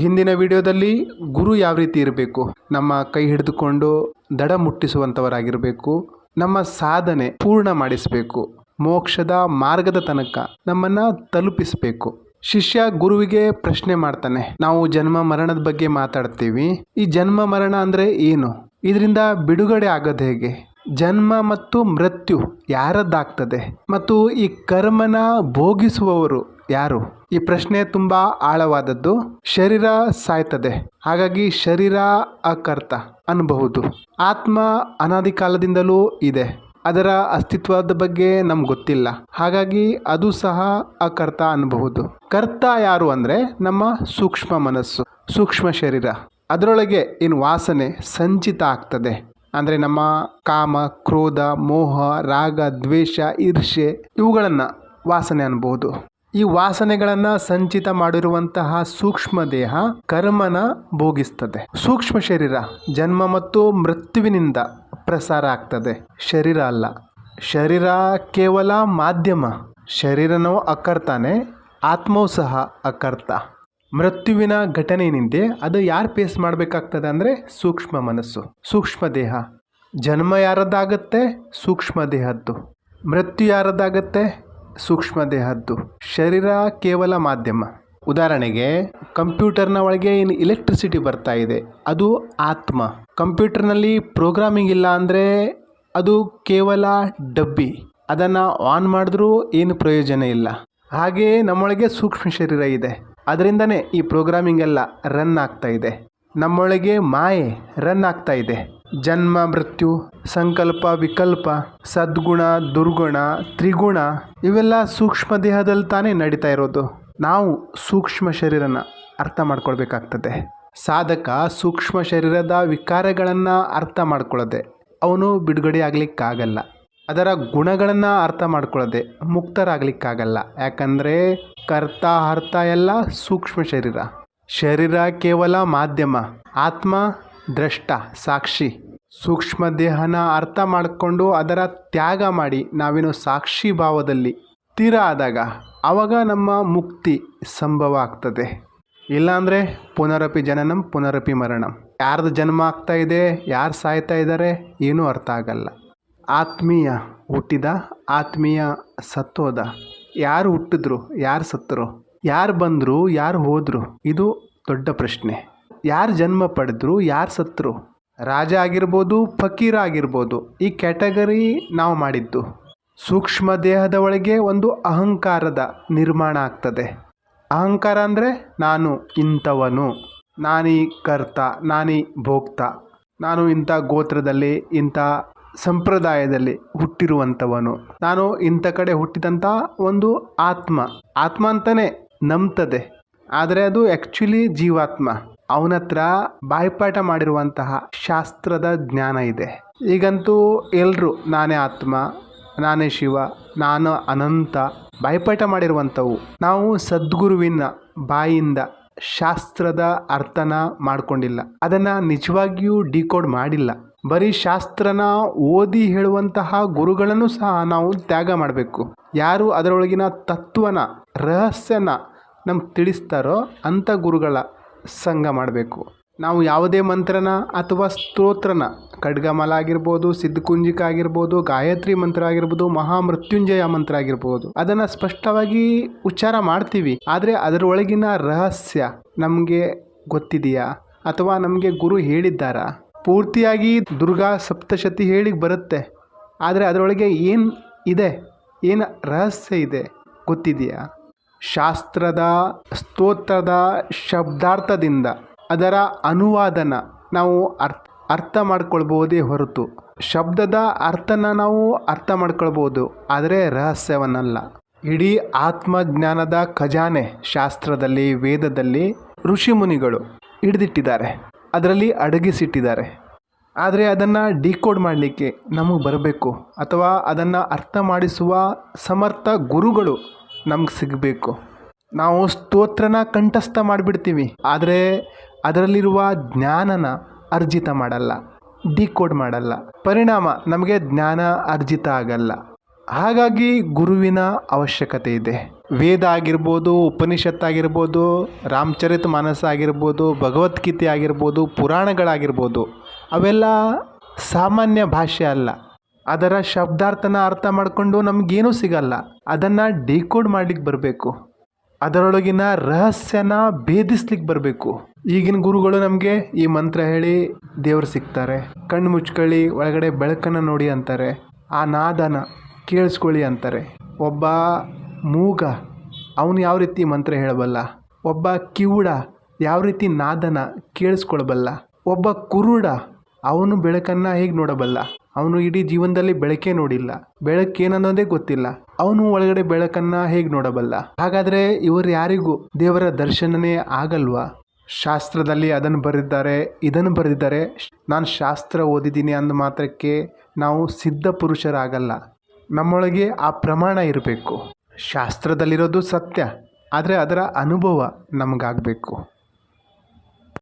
ಹಿಂದಿನ ವಿಡಿಯೋದಲ್ಲಿ ಗುರು ಯಾವ ರೀತಿ ಇರಬೇಕು, ನಮ್ಮ ಕೈ ಹಿಡಿದುಕೊಂಡು ದಡ ಮುಟ್ಟಿಸುವಂಥವರಾಗಿರಬೇಕು, ನಮ್ಮ ಸಾಧನೆ ಪೂರ್ಣ ಮಾಡಿಸಬೇಕು, ಮೋಕ್ಷದ ಮಾರ್ಗದ ತನಕ ನಮ್ಮನ್ನ ತಲುಪಿಸಬೇಕು. ಶಿಷ್ಯ ಗುರುವಿಗೆ ಪ್ರಶ್ನೆ ಮಾಡ್ತಾನೆ, ನಾವು ಜನ್ಮ ಮರಣದ ಬಗ್ಗೆ ಮಾತಾಡ್ತೀವಿ, ಈ ಜನ್ಮ ಮರಣ ಅಂದ್ರೆ ಏನು, ಇದರಿಂದ ಬಿಡುಗಡೆ ಆಗೋದು ಹೇಗೆ, ಜನ್ಮ ಮತ್ತು ಮೃತ್ಯು ಯಾರದ್ದಾಗ್ತದೆ ಮತ್ತು ಈ ಕರ್ಮನ ಭೋಗಿಸುವವರು ಯಾರು? ಈ ಪ್ರಶ್ನೆ ತುಂಬಾ ಆಳವಾದದ್ದು. ಶರೀರ ಸಾಯ್ತದೆ, ಹಾಗಾಗಿ ಶರೀರ ಅಕರ್ತ ಅನ್ನಬಹುದು. ಆತ್ಮ ಅನಾದಿ ಕಾಲದಿಂದಲೂ ಇದೆ, ಅದರ ಅಸ್ತಿತ್ವದ ಬಗ್ಗೆ ನಮ್ಗೆ ಗೊತ್ತಿಲ್ಲ, ಹಾಗಾಗಿ ಅದು ಸಹ ಅಕರ್ತ ಅನ್ನಬಹುದು. ಕರ್ತ ಯಾರು ಅಂದ್ರೆ ನಮ್ಮ ಸೂಕ್ಷ್ಮ ಮನಸ್ಸು, ಸೂಕ್ಷ್ಮ ಶರೀರ. ಅದರೊಳಗೆ ಏನು ವಾಸನೆ ಸಂಚಿತ ಆಗ್ತದೆ ಅಂದರೆ ನಮ್ಮ ಕಾಮ, ಕ್ರೋಧ, ಮೋಹ, ರಾಗ, ದ್ವೇಷ, ಈರ್ಷೆ ಇವುಗಳನ್ನು ವಾಸನೆ ಅನ್ಬಹುದು. ಈ ವಾಸನೆಗಳನ್ನು ಸಂಚಿತ ಮಾಡಿರುವಂತಹ ಸೂಕ್ಷ್ಮ ದೇಹ ಕರ್ಮನ ಭೋಗಿಸ್ತದೆ. ಸೂಕ್ಷ್ಮ ಶರೀರ ಜನ್ಮ ಮತ್ತು ಮೃತ್ಯುವಿನಿಂದ ಪ್ರಸಾರ ಆಗ್ತದೆ, ಶರೀರ ಅಲ್ಲ. ಶರೀರ ಕೇವಲ ಮಾಧ್ಯಮ. ಶರೀರನೂ ಅಕರ್ತಾನೆ, ಆತ್ಮವೂ ಸಹ ಅಕರ್ತ. ಮೃತ್ಯುವಿನ ಘಟನೆ ಏನಿದೆ ಅದು ಯಾರು ಫೇಸ್ ಮಾಡಬೇಕಾಗ್ತದೆ ಅಂದರೆ ಸೂಕ್ಷ್ಮ ಮನಸ್ಸು, ಸೂಕ್ಷ್ಮ ದೇಹ. ಜನ್ಮ ಯಾರದ್ದಾಗತ್ತೆ? ಸೂಕ್ಷ್ಮ ದೇಹದ್ದು. ಮೃತ್ಯು ಯಾರದ್ದಾಗತ್ತೆ? ಸೂಕ್ಷ್ಮ ದೇಹದ್ದು. ಶರೀರ ಕೇವಲ ಮಾಧ್ಯಮ. ಉದಾಹರಣೆಗೆ ಕಂಪ್ಯೂಟರ್ನ ಒಳಗೆ ಏನು ಎಲೆಕ್ಟ್ರಿಸಿಟಿ ಬರ್ತಾ ಇದೆ ಅದು ಆತ್ಮ. ಕಂಪ್ಯೂಟರ್ನಲ್ಲಿ ಪ್ರೋಗ್ರಾಮಿಂಗ್ ಇಲ್ಲ ಅಂದರೆ ಅದು ಕೇವಲ ಡಬ್ಬಿ, ಅದನ್ನು ಆನ್ ಮಾಡಿದ್ರೂ ಏನು ಪ್ರಯೋಜನ ಇಲ್ಲ. ಹಾಗೆ ನಮ್ಮೊಳಗೆ ಸೂಕ್ಷ್ಮ ಶರೀರ ಇದೆ, ಅದರಿಂದನೇ ಈ ಪ್ರೋಗ್ರಾಮಿಂಗ್ ಎಲ್ಲ ರನ್ ಆಗ್ತಾ ಇದೆ. ನಮ್ಮೊಳಗೆ ಮಾಯೆ ರನ್ ಆಗ್ತಾ ಇದೆ. ಜನ್ಮ ಮೃತ್ಯು, ಸಂಕಲ್ಪ ವಿಕಲ್ಪ, ಸದ್ಗುಣ ದುರ್ಗುಣ, ತ್ರಿಗುಣ ಇವೆಲ್ಲ ಸೂಕ್ಷ್ಮ ದೇಹದಲ್ಲಿ ತಾನೇ ನಡೀತಾ ಇರೋದು. ನಾವು ಸೂಕ್ಷ್ಮ ಶರೀರನ ಅರ್ಥ ಮಾಡ್ಕೊಳ್ಬೇಕಾಗ್ತದೆ. ಸಾಧಕ ಸೂಕ್ಷ್ಮ ಶರೀರದ ವಿಕಾರಗಳನ್ನು ಅರ್ಥ ಮಾಡ್ಕೊಳ್ಳದೆ ಅವನು ಬಿಡುಗಡೆ ಆಗ್ಲಿಕ್ಕಾಗಲ್ಲ. ಅದರ ಗುಣಗಳನ್ನು ಅರ್ಥ ಮಾಡ್ಕೊಳ್ಳದೆ ಮುಕ್ತರಾಗ್ಲಿಕ್ಕಾಗಲ್ಲ. ಯಾಕಂದರೆ ಕರ್ತ ಹರ್ತ ಎಲ್ಲ ಸೂಕ್ಷ್ಮ ಶರೀರ. ಶರೀರ ಕೇವಲ ಮಾಧ್ಯಮ, ಆತ್ಮ ದ್ರಷ್ಟ ಸಾಕ್ಷಿ. ಸೂಕ್ಷ್ಮ ದೇಹನ ಅರ್ಥ ಮಾಡಿಕೊಂಡು ಅದರ ತ್ಯಾಗ ಮಾಡಿ ನಾವೇನು ಸಾಕ್ಷಿ ಭಾವದಲ್ಲಿ ತೀರ ಆದಾಗ ಆವಾಗ ನಮ್ಮ ಮುಕ್ತಿ ಸಂಭವ ಆಗ್ತದೆ. ಇಲ್ಲಾಂದರೆ ಪುನರಪಿ ಜನನಂ ಪುನರಪಿ ಮರಣಂ. ಯಾರ್ದು ಜನ್ಮ ಆಗ್ತಾ ಇದೆ, ಯಾರು ಸಾಯ್ತಾ ಇದ್ದಾರೆ ಏನೂ ಅರ್ಥ ಆಗಲ್ಲ. ಆತ್ಮೀಯ ಹುಟ್ಟಿದ, ಆತ್ಮೀಯ ಸತ್ತೋದ. ಯಾರು ಹುಟ್ಟಿದ್ರು, ಯಾರು ಸತ್ತರು, ಯಾರು ಬಂದರು, ಯಾರು ಹೋದರು, ಇದು ದೊಡ್ಡ ಪ್ರಶ್ನೆ. ಯಾರು ಜನ್ಮ ಪಡೆದ್ರು, ಯಾರು ಸತ್ತರು, ರಾಜ ಆಗಿರ್ಬೋದು, ಫಕೀರ ಆಗಿರ್ಬೋದು, ಈ ಕ್ಯಾಟಗರಿ ನಾವು ಮಾಡಿದ್ದು. ಸೂಕ್ಷ್ಮ ದೇಹದ ಒಳಗೆ ಒಂದು ಅಹಂಕಾರದ ನಿರ್ಮಾಣ ಆಗ್ತದೆ. ಅಹಂಕಾರ ಅಂದರೆ ನಾನು ಇಂಥವನು, ನಾನೀ ಕರ್ತ, ನಾನೀ ಭೋಕ್ತ, ನಾನು ಇಂಥ ಗೋತ್ರದಲ್ಲಿ, ಇಂಥ ಸಂಪ್ರದಾಯದಲ್ಲಿ ಹುಟ್ಟಿರುವಂಥವನು, ನಾನು ಇಂಥ ಕಡೆ ಹುಟ್ಟಿದಂಥ ಒಂದು ಆತ್ಮ. ಆತ್ಮ ಅಂತಲೇ ನಂಬ್ತದೆ, ಆದರೆ ಅದು ಆ್ಯಕ್ಚುಲಿ ಜೀವಾತ್ಮ. ಅವನತ್ರ ಬಾಯ್ಪಾಠ ಮಾಡಿರುವಂತಹ ಶಾಸ್ತ್ರದ ಜ್ಞಾನ ಇದೆ. ಈಗಂತೂ ಎಲ್ಲರೂ ನಾನೇ ಆತ್ಮ, ನಾನೇ ಶಿವ, ನಾನು ಅನಂತ ಬಾಯ್ಪಾಠ ಮಾಡಿರುವಂಥವು. ನಾವು ಸದ್ಗುರುವಿನ ಬಾಯಿಂದ ಶಾಸ್ತ್ರದ ಅರ್ಥನ ಮಾಡ್ಕೊಂಡಿಲ್ಲ, ಅದನ್ನು ನಿಜವಾಗಿಯೂ ಡಿಕೋಡ್ ಮಾಡಿಲ್ಲ. ಬರೀ ಶಾಸ್ತ್ರನ ಓದಿ ಹೇಳುವಂತಹ ಗುರುಗಳನ್ನು ಸಹ ನಾವು ತ್ಯಾಗ ಮಾಡಬೇಕು. ಯಾರು ಅದರೊಳಗಿನ ತತ್ವನ ರಹಸ್ಯನ ನಮ್ಗೆ ತಿಳಿಸ್ತಾರೋ ಅಂಥ ಗುರುಗಳ ಸಂಘ ಮಾಡಬೇಕು. ನಾವು ಯಾವುದೇ ಮಂತ್ರನ ಅಥವಾ ಸ್ತೋತ್ರನ, ಖಡ್ಗಮಲ ಆಗಿರ್ಬೋದು, ಸಿದ್ಧಕುಂಜಿಕ ಆಗಿರ್ಬೋದು, ಗಾಯತ್ರಿ ಮಂತ್ರ ಆಗಿರ್ಬೋದು, ಮಹಾಮೃತ್ಯುಂಜಯ ಮಂತ್ರ ಆಗಿರ್ಬೋದು, ಅದನ್ನು ಸ್ಪಷ್ಟವಾಗಿ ಉಚ್ಚಾರ ಮಾಡ್ತೀವಿ. ಆದರೆ ಅದರೊಳಗಿನ ರಹಸ್ಯ ನಮಗೆ ಗೊತ್ತಿದೆಯಾ ಅಥವಾ ನಮಗೆ ಗುರು ಹೇಳಿದ್ದಾರಾ? ಪೂರ್ತಿಯಾಗಿ ದುರ್ಗಾ ಸಪ್ತಶತಿ ಹೇಳಿ ಬರುತ್ತೆ, ಆದರೆ ಅದರೊಳಗೆ ಏನು ಇದೆ, ಏನು ರಹಸ್ಯ ಇದೆ ಗೊತ್ತಿದೆಯಾ? ಶಾಸ್ತ್ರದ ಸ್ತೋತ್ರದ ಶಬ್ದಾರ್ಥದಿಂದ ಅದರ ಅನುವಾದನ ನಾವು ಅರ್ಥ ಮಾಡ್ಕೊಳ್ಬೋದೇ ಹೊರತು ಶಬ್ದದ ಅರ್ಥನ ನಾವು ಅರ್ಥ ಮಾಡ್ಕೊಳ್ಬೋದು, ಆದರೆ ರಹಸ್ಯವನ್ನಲ್ಲ. ಇಡೀ ಆತ್ಮಜ್ಞಾನದ ಖಜಾನೆ ಶಾಸ್ತ್ರದಲ್ಲಿ, ವೇದದಲ್ಲಿ ಋಷಿಮುನಿಗಳು ಹಿಡಿದಿಟ್ಟಿದ್ದಾರೆ, ಅದರಲ್ಲಿ ಅಡಗಿಸಿಟ್ಟಿದ್ದಾರೆ. ಆದರೆ ಅದನ್ನು ಡಿಕೋಡ್ ಮಾಡಲಿಕ್ಕೆ ನಮಗೆ ಬರಬೇಕು, ಅಥವಾ ಅದನ್ನು ಅರ್ಥ ಮಾಡಿಸುವ ಸಮರ್ಥ ಗುರುಗಳು ನಮ್ಗೆ ಸಿಗಬೇಕು. ನಾವು ಸ್ತೋತ್ರನ ಕಂಠಸ್ಥ ಮಾಡಿಬಿಡ್ತೀವಿ, ಆದರೆ ಅದರಲ್ಲಿರುವ ಜ್ಞಾನನ ಅರ್ಜಿತ ಮಾಡಲ್ಲ, ಡಿಕೋಡ್ ಮಾಡಲ್ಲ. ಪರಿಣಾಮ ನಮಗೆ ಜ್ಞಾನ ಅರ್ಜಿತ ಆಗಲ್ಲ. ಹಾಗಾಗಿ ಗುರುವಿನ ಅವಶ್ಯಕತೆ ಇದೆ. ವೇದ ಆಗಿರ್ಬೋದು, ಉಪನಿಷತ್ತಾಗಿರ್ಬೋದು, ರಾಮಚರಿತ ಮಾನಸ ಆಗಿರ್ಬೋದು, ಭಗವದ್ಗೀತೆ ಆಗಿರ್ಬೋದು, ಪುರಾಣಗಳಾಗಿರ್ಬೋದು, ಅವೆಲ್ಲ ಸಾಮಾನ್ಯ ಭಾಷೆ ಅಲ್ಲ. ಅದರ ಶಬ್ದಾರ್ಥನ ಅರ್ಥ ಮಾಡಿಕೊಂಡು ನಮಗೇನೂ ಸಿಗಲ್ಲ. ಅದನ್ನು ಡಿಕೋಡ್ ಮಾಡ್ಲಿಕ್ಕೆ ಬರಬೇಕು. ಅದರೊಳಗಿನ ರಹಸ್ಯನ ಭೇದಿಸ್ಲಿಕ್ಕೆ ಬರಬೇಕು. ಈಗಿನ ಗುರುಗಳು ನಮಗೆ ಈ ಮಂತ್ರ ಹೇಳಿ ದೇವರು ಸಿಗ್ತಾರೆ, ಕಣ್ಣು ಮುಚ್ಕೊಳ್ಳಿ ಒಳಗಡೆ ಬೆಳಕನ್ನು ನೋಡಿ ಅಂತಾರೆ, ಆ ನಾದನ ಕೇಳಿಸ್ಕೊಳ್ಳಿ ಅಂತಾರೆ. ಒಬ್ಬ ಮೂಗ ಅವನು ಯಾವ ರೀತಿ ಮಂತ್ರ ಹೇಳಬಲ್ಲ, ಒಬ್ಬ ಕಿವುಡ ಯಾವ ರೀತಿ ನಾದನ ಕೇಳಿಸ್ಕೊಳ್ಬಲ್ಲ, ಒಬ್ಬ ಕುರುಡ ಅವನು ಬೆಳಕನ್ನು ಹೇಗೆ ನೋಡಬಲ್ಲ, ಅವನು ಇಡೀ ಜೀವನದಲ್ಲಿ ಬೆಳಕೇ ನೋಡಿಲ್ಲ, ಬೆಳಕೇನನ್ನೋದೇ ಗೊತ್ತಿಲ್ಲ, ಅವನು ಒಳಗಡೆ ಬೆಳಕನ್ನು ಹೇಗೆ ನೋಡಬಲ್ಲ? ಹಾಗಾದರೆ ಇವರು ಯಾರಿಗೂ ದೇವರ ದರ್ಶನನೇ ಆಗಲ್ವಾ? ಶಾಸ್ತ್ರದಲ್ಲಿ ಅದನ್ನು ಬರೆದಿದ್ದಾರೆ, ಇದನ್ನು ಬರೆದಿದ್ದಾರೆ. ನಾನು ಶಾಸ್ತ್ರ ಓದಿದ್ದೀನಿ ಅಂದ ಮಾತ್ರಕ್ಕೆ ನಾವು ಸಿದ್ಧ ಪುರುಷರಾಗಲ್ಲ. ನಮ್ಮೊಳಗೆ ಆ ಪ್ರಮಾಣ ಇರಬೇಕು. ಶಾಸ್ತ್ರದಲ್ಲಿರೋದು ಸತ್ಯ, ಆದರೆ ಅದರ ಅನುಭವ ನಮಗಾಗಬೇಕು.